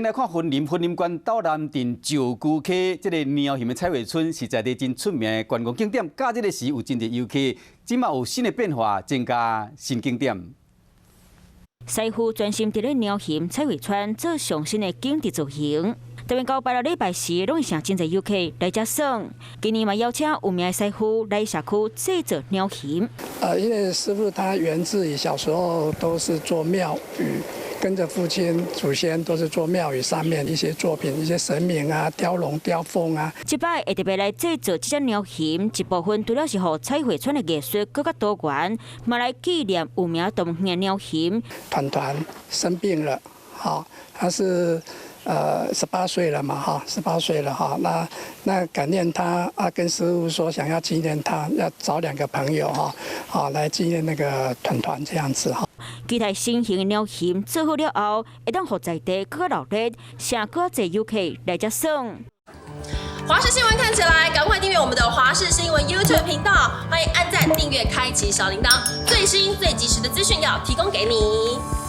来看云林县斗南镇石鼓溪这个鸟形的彩绘村，是在地真出名的观光景点。假日的时有真侪游客，即马有新的变化，增加新景点。师傅专心伫咧鸟形彩绘村做上新的景致造型。台湾到拜六礼拜时，拢会上真侪游客来遮耍。今年嘛邀请有名的师傅来社区制作鸟形。因为师傅他源自于小时候都是做庙宇。 跟着父亲、祖先都是做庙宇上面一些作品，一些神明啊、雕龙、雕凤啊。这摆会特别来制作这只鸟形，一部分除了是互彩绘村的艺术更加多元，嘛来纪念有名动物的鸟形。团团生病了，好，他是18岁了嘛，哈，18岁了哈，那感念他啊，跟师傅说想要纪念他，要找2个朋友哈，好来纪念那个团团这样子哈。 期待新型的鸟形做好了后，会当互在地更加热闹，请更多游客来遮耍。华视新闻看起来，赶快订阅我们的华视新闻 YouTube 频道，欢迎按赞、订阅、开启小铃铛，最新最及时的资讯要提供给你。